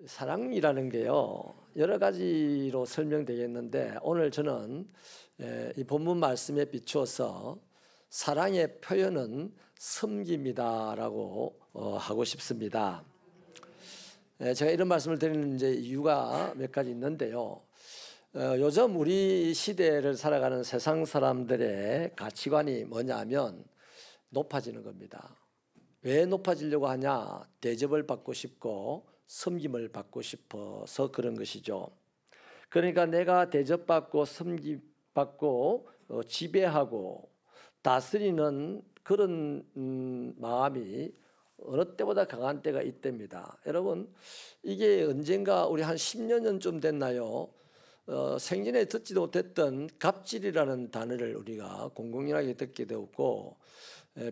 사랑이라는 게요, 여러 가지로 설명되겠는데 오늘 저는 이 본문 말씀에 비추어서 사랑의 표현은 섬김이다라고 하고 싶습니다. 제가 이런 말씀을 드리는 이유가 몇 가지 있는데요. 요즘 우리 시대를 살아가는 세상 사람들의 가치관이 뭐냐면 높아지는 겁니다. 왜 높아지려고 하냐? 대접을 받고 싶고 섬김을 받고 싶어서 그런 것이죠. 그러니까 내가 대접받고 섬김받고 지배하고 다스리는 그런 마음이 어느 때보다 강한 때가 있답니다. 여러분, 이게 언젠가 우리 한 10여 년쯤 됐나요? 생전에 듣지도 못했던 갑질이라는 단어를 우리가 공공연하게 듣게 되었고,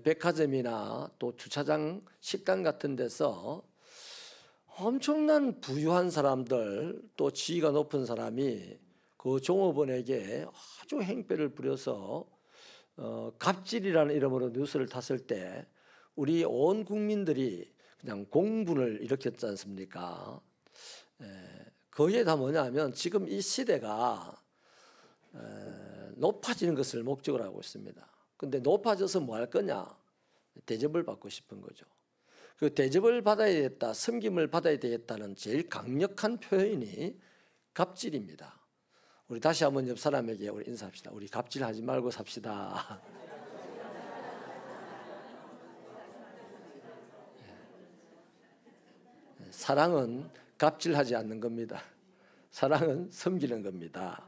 백화점이나 또 주차장, 식당 같은 데서 엄청난 부유한 사람들, 또 지위가 높은 사람이 그 종업원에게 아주 행패를 부려서 갑질이라는 이름으로 뉴스를 탔을 때 우리 온 국민들이 그냥 공분을 일으켰지 않습니까? 그게 다 뭐냐면 지금 이 시대가 높아지는 것을 목적으로 하고 있습니다. 근데 높아져서 뭐 할 거냐? 대접을 받고 싶은 거죠. 그 대접을 받아야 되겠다, 섬김을 받아야 되겠다는 제일 강력한 표현이 갑질입니다. 우리 다시 한번 옆 사람에게 우리 인사합시다. 우리 갑질하지 말고 삽시다. 사랑은 갑질하지 않는 겁니다. 사랑은 섬기는 겁니다.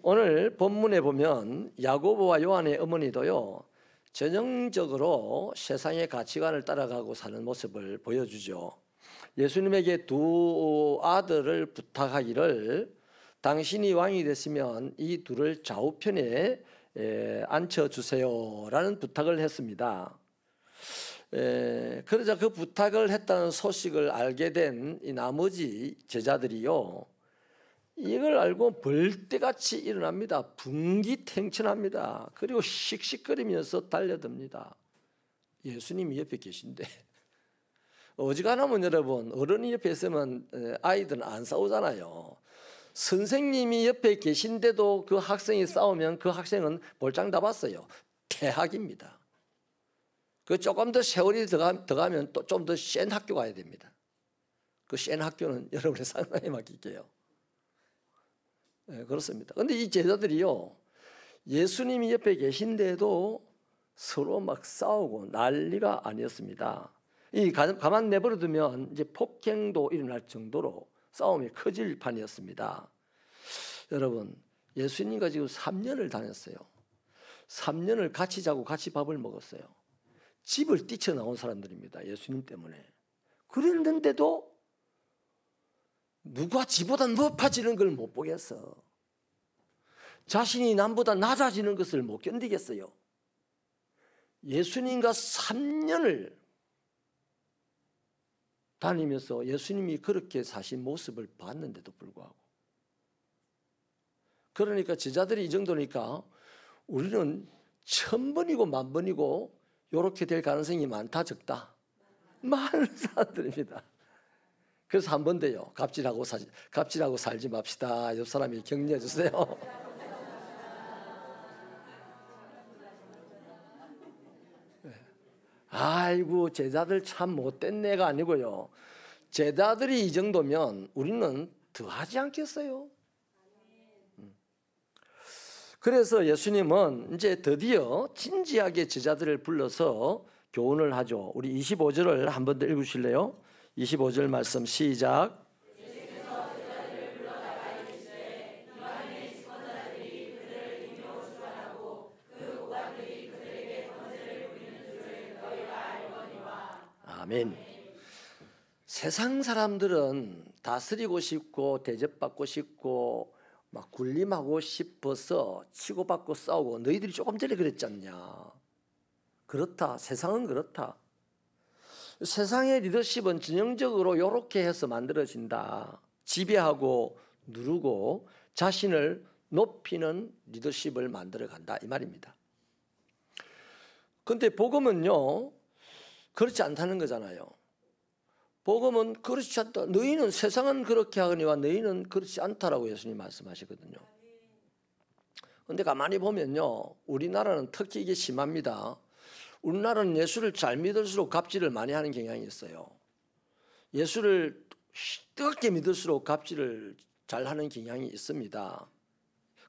오늘 본문에 보면 야고보와 요한의 어머니도요, 전형적으로 세상의 가치관을 따라가고 사는 모습을 보여주죠. 예수님에게 두 아들을 부탁하기를 당신이 왕이 됐으면 이 둘을 좌우편에 앉혀주세요라는 부탁을 했습니다. 그러자 그 부탁을 했다는 소식을 알게 된 이 나머지 제자들이요, 이걸 알고 벌떼같이 일어납니다. 분기탱천합니다. 그리고 씩씩거리면서 달려듭니다. 예수님이 옆에 계신데 어지간하면 여러분, 어른이 옆에 있으면 아이들은 안 싸우잖아요. 선생님이 옆에 계신데도 그 학생이 싸우면 그 학생은 볼장 다 봤어요. 퇴학입니다. 그 조금 더 세월이 더 가면 또 좀 더 센 학교 가야 됩니다. 그 센 학교는 여러분의 상상에 맡길게요. 네, 그렇습니다. 그런데 이 제자들이요, 예수님이 옆에 계신데도 서로 막 싸우고 난리가 아니었습니다. 이 가만 내버려 두면 이제 폭행도 일어날 정도로 싸움이 커질 판이었습니다. 여러분, 예수님과 지금 3년을 다녔어요. 3년을 같이 자고 같이 밥을 먹었어요. 집을 뛰쳐나온 사람들입니다. 예수님 때문에. 그랬는데도 누가 지보다 높아지는 걸 못 보겠어. 자신이 남보다 낮아지는 것을 못 견디겠어요. 예수님과 3년을 다니면서 예수님이 그렇게 사신 모습을 봤는데도 불구하고, 그러니까 제자들이 이 정도니까 우리는 1000번이고 10,000번이고 이렇게 될 가능성이 많다 적다? 많은 사람들입니다. 그래서 한 번 더요, 갑질하고 살지 맙시다. 옆 사람이 격려해 주세요. 아이고, 제자들 참 못된 애가 아니고요, 제자들이 이 정도면 우리는 더 하지 않겠어요? 그래서 예수님은 이제 드디어 진지하게 제자들을 불러서 교훈을 하죠. 우리 25절을 한 번 더 읽으실래요? 25절 말씀 시작. 아멘. 세상 사람들은 다스리고 싶고 대접받고 싶고 막 군림하고 싶어서 치고받고 싸우고, 너희들이 조금 전에 그랬지 않냐. 그렇다. 세상은 그렇다. 세상의 리더십은 전형적으로 이렇게 해서 만들어진다. 지배하고 누르고 자신을 높이는 리더십을 만들어간다, 이 말입니다. 그런데 복음은요, 그렇지 않다는 거잖아요. 복음은 그렇지 않다. 너희는 세상은 그렇게 하거니와 너희는 그렇지 않다라고 예수님 말씀하시거든요. 그런데 가만히 보면요, 우리나라는 특히 이게 심합니다. 우리나라는 예수를 잘 믿을수록 갑질을 많이 하는 경향이 있어요. 예수를 뜨겁게 믿을수록 갑질을 잘 하는 경향이 있습니다.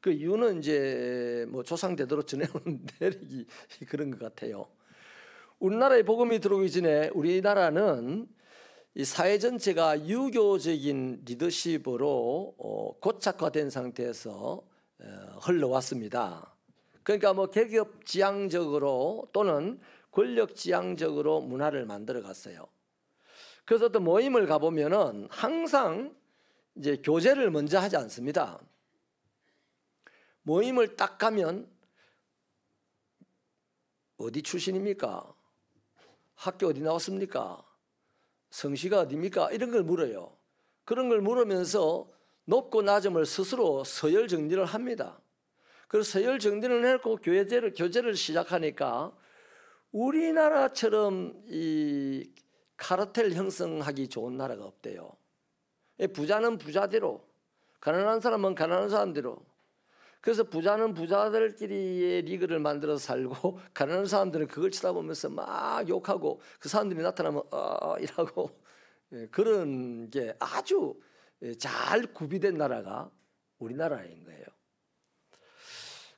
그 이유는 이제 뭐 조상대대로 전해오는 내력이 그런 것 같아요. 우리나라에 복음이 들어오기 전에 우리나라는 이 사회 전체가 유교적인 리더십으로 고착화된 상태에서 흘러왔습니다. 그러니까 뭐 계급 지향적으로 또는 권력 지향적으로 문화를 만들어 갔어요. 그래서 또 모임을 가보면은 항상 이제 교제를 먼저 하지 않습니다. 모임을 딱 가면 어디 출신입니까? 학교 어디 나왔습니까? 성씨가 어디입니까? 이런 걸 물어요. 그런 걸 물으면서 높고 낮음을 스스로 서열 정리를 합니다. 그래서 서열 정리를 해놓고 교제를 시작하니까 우리나라처럼 이 카르텔 형성하기 좋은 나라가 없대요. 부자는 부자대로, 가난한 사람은 가난한 사람대로. 그래서 부자는 부자들끼리의 리그를 만들어서 살고 가난한 사람들은 그걸 쳐다보면서 막 욕하고 그 사람들이 나타나면 이라고 그런 게 아주 잘 구비된 나라가 우리나라인 거예요.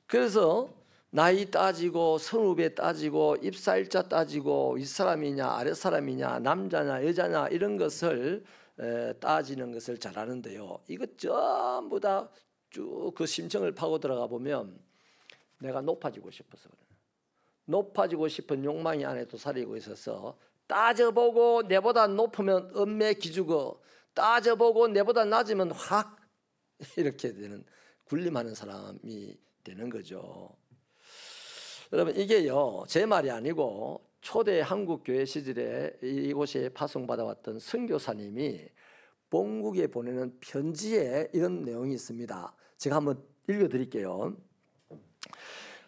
그래서 나이 따지고 선후배 따지고 입사일자 따지고 윗사람이냐 아랫사람이냐 남자냐 여자냐 이런 것을 따지는 것을 잘하는데요. 이거 전부 다 쭉 그 심층을 파고 들어가 보면 내가 높아지고 싶어서 그래요. 높아지고 싶은 욕망이 안에 도사리고 있어서 따져보고 내보다 높으면 엄매 기주고 따져보고 내보다 낮으면 확 이렇게 되는 군림하는 사람이 되는 거죠. 여러분 이게요 제 말이 아니고 초대 한국교회 시절에 이곳에 파송받아왔던 선교사님이 본국에 보내는 편지에 이런 내용이 있습니다. 제가 한번 읽어드릴게요.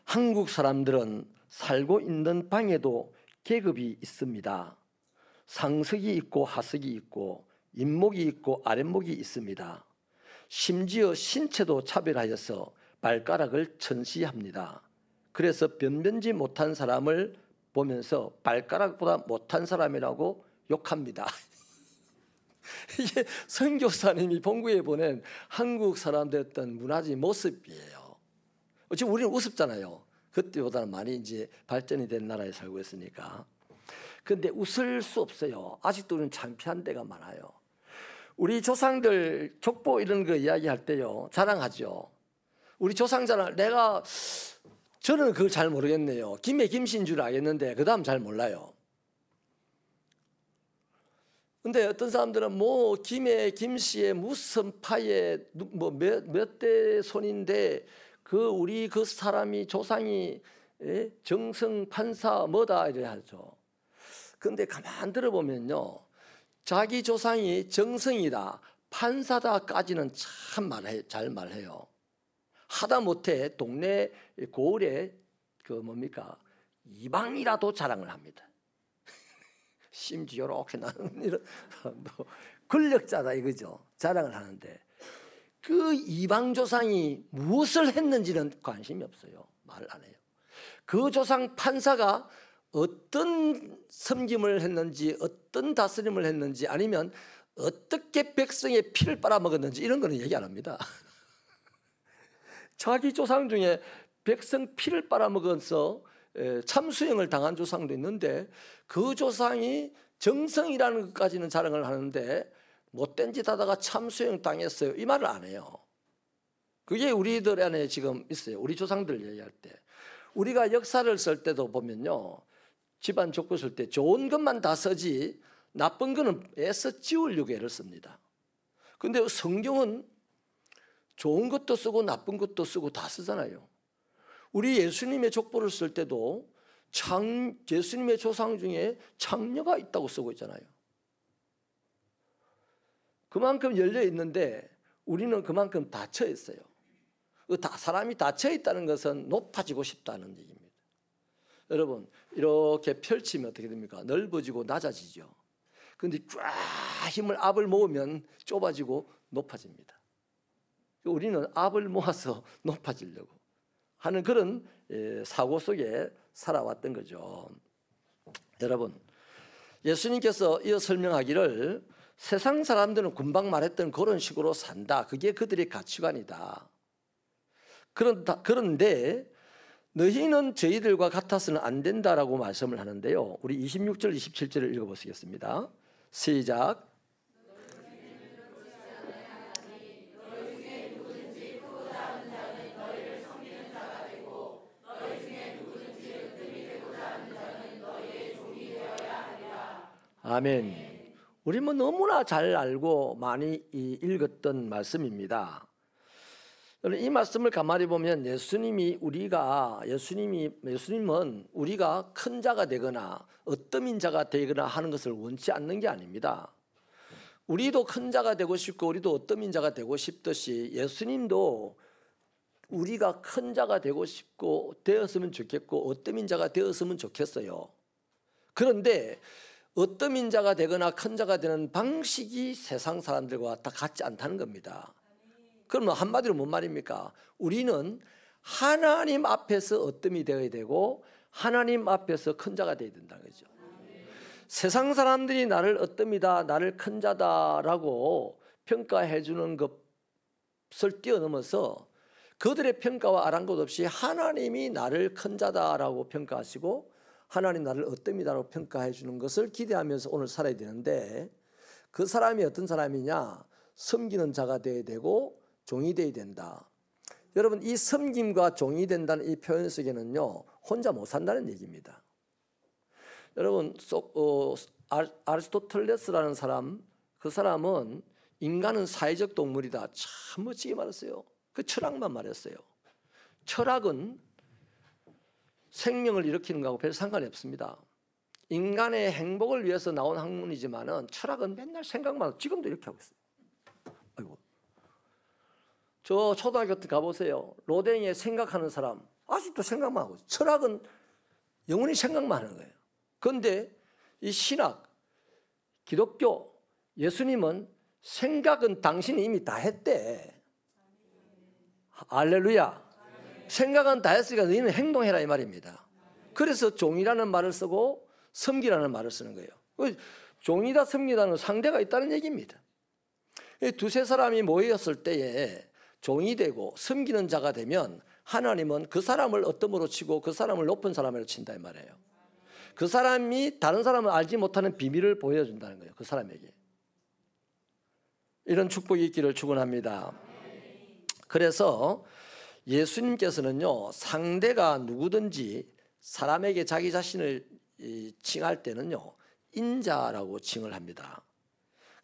한국 사람들은 살고 있는 방에도 계급이 있습니다. 상석이 있고 하석이 있고 윗목이 있고 아랫목이 있습니다. 심지어 신체도 차별하여서 발가락을 천시합니다. 그래서 변변치 못한 사람을 보면서 발가락보다 못한 사람이라고 욕합니다. 이게 선교사님이 본국에 보낸 한국 사람들의 어떤 문화적인 모습이에요. 지금 우리는 우습잖아요. 그때보다는 많이 이제 발전이 된 나라에 살고 있으니까. 그런데 웃을 수 없어요. 아직도 우리는 창피한 데가 많아요. 우리 조상들 족보 이런 거 이야기할 때요 자랑하죠. 우리 조상 자랑 저는 그걸 잘 모르겠네요. 김에 김씨인 줄 알겠는데 그 다음 잘 몰라요. 근데 어떤 사람들은 뭐 김에 김씨의 무슨 파에 뭐 몇 대 손인데 우리 그 사람이 조상이 정성 판사 뭐다 이래 하죠. 근데 가만 들어보면요 자기 조상이 정성이다 판사다까지는 참 잘 말해요. 하다못해 동네 고을에 이방이라도 자랑을 합니다. 심지어 이렇게 나는 이런 사람도 권력자다 이거죠. 자랑을 하는데 그 이방 조상이 무엇을 했는지는 관심이 없어요. 말 안 해요. 그 조상 판사가 어떤 섬김을 했는지 어떤 다스림을 했는지 아니면 어떻게 백성의 피를 빨아먹었는지 이런 거는 얘기 안 합니다. 자기 조상 중에 백성 피를 빨아먹어서 참수형을 당한 조상도 있는데 그 조상이 정성이라는 것까지는 자랑을 하는데 못된 짓 하다가 참수형 당했어요. 이 말을 안 해요. 그게 우리들 안에 지금 있어요. 우리 조상들 얘기할 때. 우리가 역사를 쓸 때도 보면요. 집안 족보 쓸 때 좋은 것만 다 쓰지 나쁜 거는 애써 지우려고 애를 씁니다. 그런데 성경은 좋은 것도 쓰고 나쁜 것도 쓰고 다 쓰잖아요. 우리 예수님의 족보를 쓸 때도 예수님의 조상 중에 장녀가 있다고 쓰고 있잖아요. 그만큼 열려 있는데 우리는 그만큼 닫혀 있어요. 사람이 닫혀 있다는 것은 높아지고 싶다는 얘기입니다. 여러분 이렇게 펼치면 어떻게 됩니까? 넓어지고 낮아지죠. 근데 쫙 힘을 압을 모으면 좁아지고 높아집니다. 우리는 압을 모아서 높아지려고 하는 그런 사고 속에 살아왔던 거죠. 여러분, 예수님께서 이어 설명하기를 세상 사람들은 금방 말했던 그런 식으로 산다. 그게 그들의 가치관이다. 그런데 너희는 저희들과 같아서는 안 된다라고 말씀을 하는데요. 우리 26절, 27절을 읽어보시겠습니다. 시작. 아멘. 우리 너무나 잘 알고 많이 읽었던 말씀입니다. 이 말씀을 가만히 보면 예수님은 우리가 큰 자가 되거나 어떠민 자가 되거나 하는 것을 원치 않는 게 아닙니다. 우리도 큰 자가 되고 싶고 우리도 어떠민 자가 되고 싶듯이 예수님도 우리가 큰 자가 되고 싶고 되었으면 좋겠고 어떠민 자가 되었으면 좋겠어요. 그런데 어떠민 자가 되거나 큰 자가 되는 방식이 세상 사람들과 다 같지 않다는 겁니다. 그러면 한마디로 뭔 말입니까? 우리는 하나님 앞에서 어뜸이 되어야 되고 하나님 앞에서 큰 자가 되어야 된다는 거죠. 세상 사람들이 나를 어뜸이다, 나를 큰 자다라고 평가해 주는 것을 뛰어넘어서 그들의 평가와 아랑곳 없이 하나님이 나를 큰 자다라고 평가하시고 하나님 나를 어뜸이다라고 평가해 주는 것을 기대하면서 오늘 살아야 되는데 그 사람이 어떤 사람이냐? 섬기는 자가 되어야 되고 종이 되어야 된다. 여러분, 이 섬김과 종이 된다는 이 표현 속에는요, 혼자 못 산다는 얘기입니다. 여러분, 아리스토텔레스라는 사람, 그 사람은 인간은 사회적 동물이다. 참 멋지게 말했어요. 그 철학만 말했어요. 철학은 생명을 일으키는 거하고 별 상관이 없습니다. 인간의 행복을 위해서 나온 학문이지만은 철학은 맨날 생각만 하고 지금도 이렇게 하고 있어요. 아이고. 저 초등학교 때 가보세요. 로댕에 생각하는 사람 아직도 생각만 하고 있어요. 철학은 영원히 생각만 하는 거예요. 그런데 이 신학, 기독교, 예수님은 생각은 당신이 이미 다 했대. 할렐루야. 생각은 다 했으니까 너희는 행동해라 이 말입니다. 그래서 종이라는 말을 쓰고 섬기라는 말을 쓰는 거예요. 종이다 섬기다는 상대가 있다는 얘기입니다. 두세 사람이 모였을 때에 종이 되고 섬기는 자가 되면 하나님은 그 사람을 어떤 치고 그 사람을 높은 사람으로 친다 이 말이에요. 그 사람이 다른 사람을 알지 못하는 비밀을 보여준다는 거예요. 그 사람에게. 이런 축복이 있기를 축원합니다. 그래서 예수님께서는요, 상대가 누구든지 사람에게 자기 자신을 칭할 때는요, 인자라고 칭을 합니다.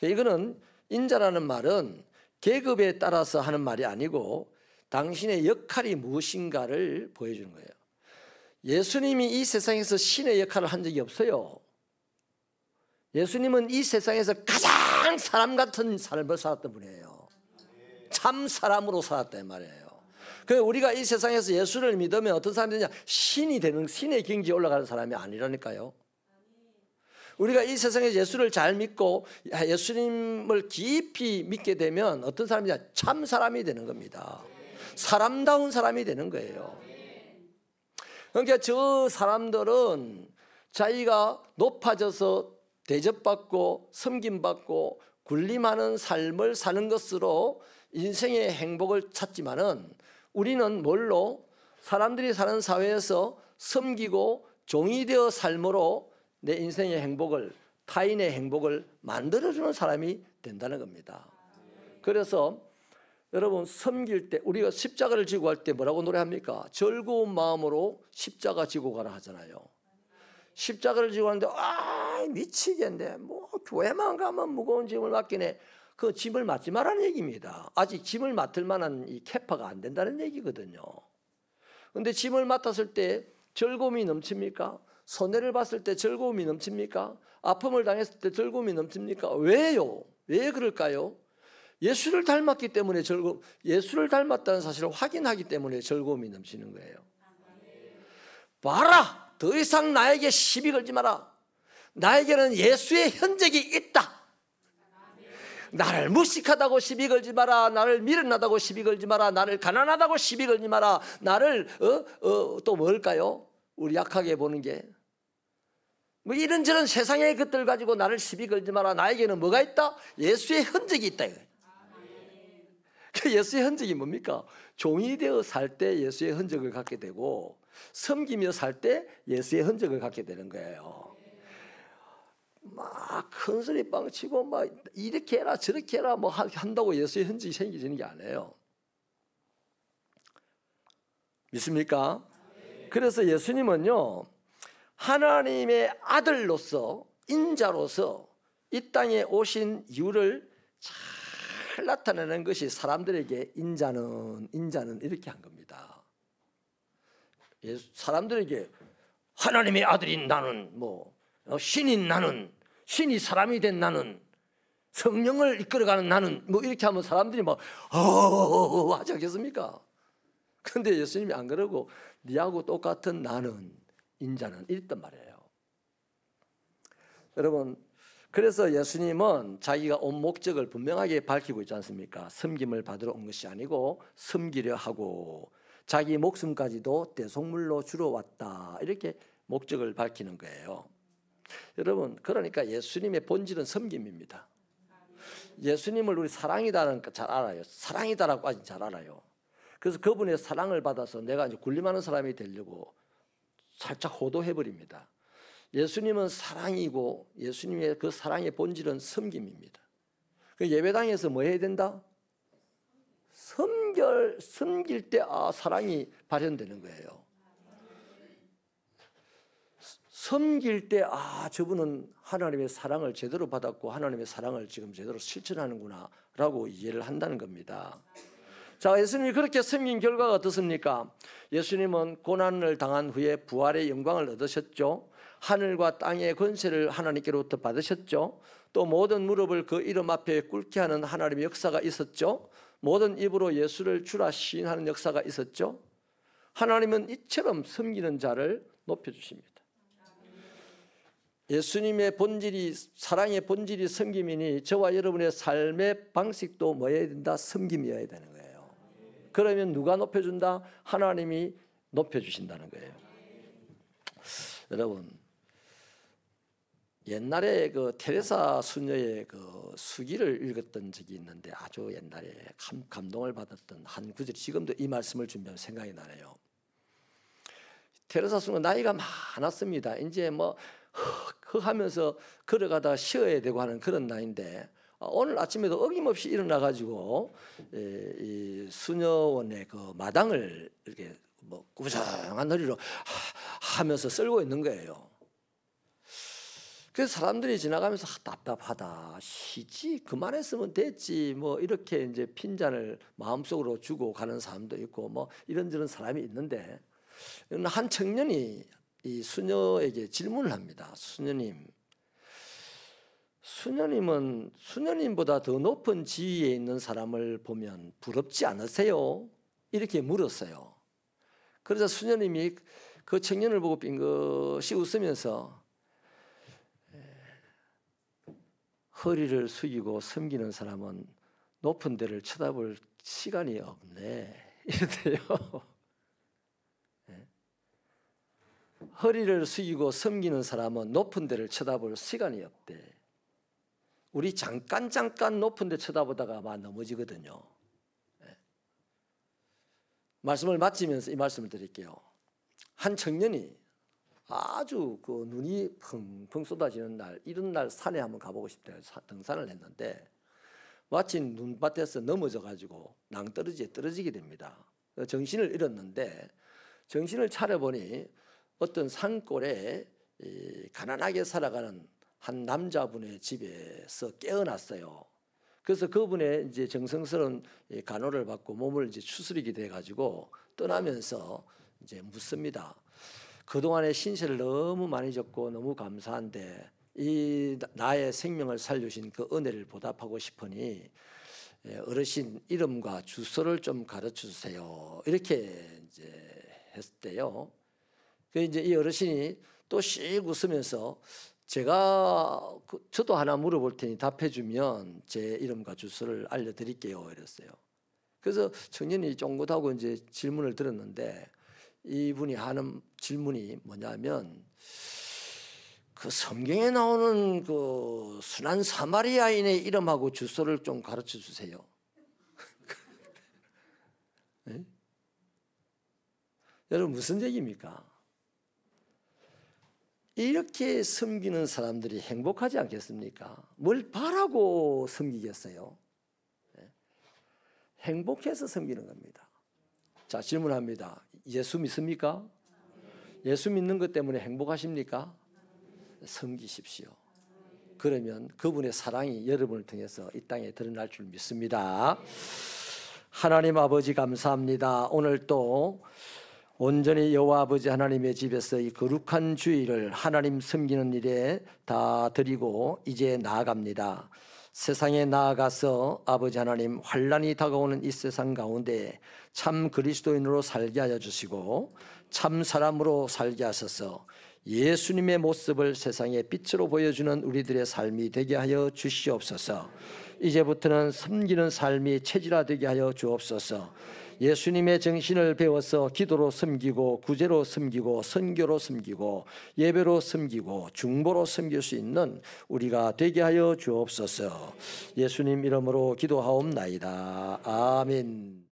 이거는 인자라는 말은 계급에 따라서 하는 말이 아니고 당신의 역할이 무엇인가를 보여주는 거예요. 예수님이 이 세상에서 신의 역할을 한 적이 없어요. 예수님은 이 세상에서 가장 사람 같은 삶을 살았던 분이에요. 참 사람으로 살았단 말이에요. 그래서 우리가 이 세상에서 예수를 믿으면 어떤 사람이 되냐? 신이 되는, 신의 경지에 올라가는 사람이 아니라니까요. 우리가 이 세상에서 예수를 잘 믿고 예수님을 깊이 믿게 되면 어떤 사람이냐? 참 사람이 되는 겁니다. 사람다운 사람이 되는 거예요. 그러니까 저 사람들은 자기가 높아져서 대접받고 섬김받고 군림하는 삶을 사는 것으로 인생의 행복을 찾지만은 우리는 뭘로? 사람들이 사는 사회에서 섬기고 종이 되어 삶으로 내 인생의 행복을, 타인의 행복을 만들어주는 사람이 된다는 겁니다. 그래서 여러분, 섬길 때 우리가 십자가를 지고 갈 때 뭐라고 노래합니까? 즐거운 마음으로 십자가 지고 가라 하잖아요. 십자가를 지고 가는데 미치겠네. 뭐 교회만 가면 무거운 짐을 맡기네. 그 짐을 맡지 말라는 얘기입니다. 아직 짐을 맡을 만한 이 캐파가 안 된다는 얘기거든요. 그런데 짐을 맡았을 때 즐거움이 넘칩니까? 손해를 봤을 때 즐거움이 넘칩니까? 아픔을 당했을 때 즐거움이 넘칩니까? 왜요? 왜 그럴까요? 예수를 닮았기 때문에 예수를 닮았다는 사실을 확인하기 때문에 즐거움이 넘치는 거예요. 봐라! 더 이상 나에게 시비 걸지 마라. 나에게는 예수의 흔적이 있다. 나를 무식하다고 시비 걸지 마라. 나를 미련하다고 시비 걸지 마라. 나를 가난하다고 시비 걸지 마라. 나를 또 뭘까요? 우리 약하게 보는 게 뭐 이런저런 세상의 것들 가지고 나를 시비 걸지 마라. 나에게는 뭐가 있다? 예수의 흔적이 있다. 그 예수의 흔적이 뭡니까? 종이 되어 살 때 예수의 흔적을 갖게 되고 섬기며 살 때 예수의 흔적을 갖게 되는 거예요. 막 큰 소리 빵치고 막 이렇게 해라 저렇게 해라 뭐 한다고 예수의 흔적이 생기지는 게 아니에요. 믿습니까? 그래서 예수님은요, 하나님의 아들로서 인자로서 이 땅에 오신 이유를 잘 나타내는 것이 사람들에게 인자는 이렇게 한 겁니다. 사람들에게 하나님의 아들인 나는 뭐 신인 나는 신이 사람이 된 나는 성령을 이끌어가는 나는 뭐 이렇게 하면 사람들이 막 하지 않겠습니까? 그런데 예수님이 안 그러고 니하고 똑같은 나는 인자는 이랬단 말이에요. 여러분, 그래서 예수님은 자기가 온 목적을 분명하게 밝히고 있지 않습니까? 섬김을 받으러 온 것이 아니고 섬기려 하고 자기 목숨까지도 대속물로 주러 왔다. 이렇게 목적을 밝히는 거예요. 여러분, 그러니까 예수님의 본질은 섬김입니다. 예수님을 우리 사랑이다라는 거 잘 알아요. 사랑이다라고 아직 잘 알아요. 그래서 그분의 사랑을 받아서 내가 이제 군림하는 사람이 되려고 살짝 호도해버립니다. 예수님은 사랑이고 예수님의 그 사랑의 본질은 섬김입니다. 그 예배당에서 뭐 해야 된다? 섬길 때 사랑이 발현되는 거예요. 섬길 때 저분은 하나님의 사랑을 제대로 받았고 하나님의 사랑을 지금 제대로 실천하는구나 라고 이해를 한다는 겁니다. 자, 예수님이 그렇게 섬긴 결과가 어떻습니까? 예수님은 고난을 당한 후에 부활의 영광을 얻으셨죠. 하늘과 땅의 권세를 하나님께로부터 받으셨죠. 또 모든 무릎을 그 이름 앞에 꿇게 하는 하나님의 역사가 있었죠. 모든 입으로 예수를 주라 시인하는 역사가 있었죠. 하나님은 이처럼 섬기는 자를 높여주십니다. 예수님의 본질이 사랑의 본질이 섬김이니 저와 여러분의 삶의 방식도 뭐여야 된다? 섬김이어야 되는 거예요. 그러면 누가 높여준다? 하나님이 높여주신다는 거예요. 여러분, 옛날에 그 테레사 수녀의 그 수기를 읽었던 적이 있는데 아주 옛날에 감동을 받았던 한 구절이 지금도 이 말씀을 준비하면 생각이 나네요. 테레사 수녀 나이가 많았습니다. 이제 뭐 하면서 걸어가다 쉬어야 되고 하는 그런 나이인데 오늘 아침에도 어김없이 일어나가지고 이 수녀원의 그 마당을 이렇게 뭐 구부정한 허리로 하면서 쓸고 있는 거예요. 그래서 사람들이 지나가면서 답답하다, 쉬지, 그만했으면 됐지, 뭐 이렇게 이제 핀잔을 마음속으로 주고 가는 사람도 있고 뭐 이런저런 사람이 있는데 한 청년이 이 수녀에게 질문을 합니다. 수녀님은 수녀님보다 더 높은 지위에 있는 사람을 보면 부럽지 않으세요? 이렇게 물었어요. 그래서 수녀님이 그 청년을 보고 빙긋이 웃으면서 허리를 숙이고 섬기는 사람은 높은 데를 쳐다볼 시간이 없네 이러대요. 허리를 숙이고 섬기는 사람은 높은 데를 쳐다볼 시간이 없대. 우리 잠깐 높은 데 쳐다보다가 막 넘어지거든요. 말씀을 마치면서 이 말씀을 드릴게요. 한 청년이 아주 그 눈이 펑펑 쏟아지는 날, 이런 날 산에 한번 가보고 싶다 해서 등산을 했는데 마침 눈밭에서 넘어져 가지고 낭떠러지에 떨어지게 됩니다. 정신을 잃었는데 정신을 차려보니 어떤 산골에 가난하게 살아가는 한 남자분의 집에서 깨어났어요. 그래서 그분의 이제 정성스러운 간호를 받고 몸을 이제 추스리게 돼 가지고 떠나면서 이제 묻습니다. 그동안의 신세를 너무 많이 졌고 너무 감사한데 이 나의 생명을 살려주신 그 은혜를 보답하고 싶으니 어르신 이름과 주소를 좀 가르쳐 주세요. 이렇게 이제 했대요. 그 이제 이 어르신이 또 씩 웃으면서 제가 저도 하나 물어볼 테니 답해주면 제 이름과 주소를 알려드릴게요. 이랬어요. 그래서 청년이 쫑긋하고 이제 질문을 들었는데 이분이 하는 질문이 뭐냐면 그 성경에 나오는 그 순한 사마리아인의 이름하고 주소를 좀 가르쳐 주세요. 네? 여러분 무슨 얘기입니까? 이렇게 섬기는 사람들이 행복하지 않겠습니까? 뭘 바라고 섬기겠어요? 네? 행복해서 섬기는 겁니다. 자, 질문합니다. 예수 믿습니까? 예수 믿는 것 때문에 행복하십니까? 섬기십시오. 그러면 그분의 사랑이 여러분을 통해서 이 땅에 드러날 줄 믿습니다. 하나님 아버지 감사합니다. 오늘 또 온전히 여호와 아버지 하나님의 집에서 이 거룩한 주일을 하나님 섬기는 일에 다 드리고 이제 나아갑니다. 세상에 나아가서 아버지 하나님 환난이 다가오는 이 세상 가운데 참 그리스도인으로 살게 하여 주시고 참 사람으로 살게 하셔서 예수님의 모습을 세상에 빛으로 보여주는 우리들의 삶이 되게 하여 주시옵소서. 이제부터는 섬기는 삶이 체질화되게 하여 주옵소서. 예수님의 정신을 배워서 기도로 섬기고 구제로 섬기고 선교로 섬기고 예배로 섬기고 중보로 섬길 수 있는 우리가 되게 하여 주옵소서. 예수님 이름으로 기도하옵나이다. 아멘.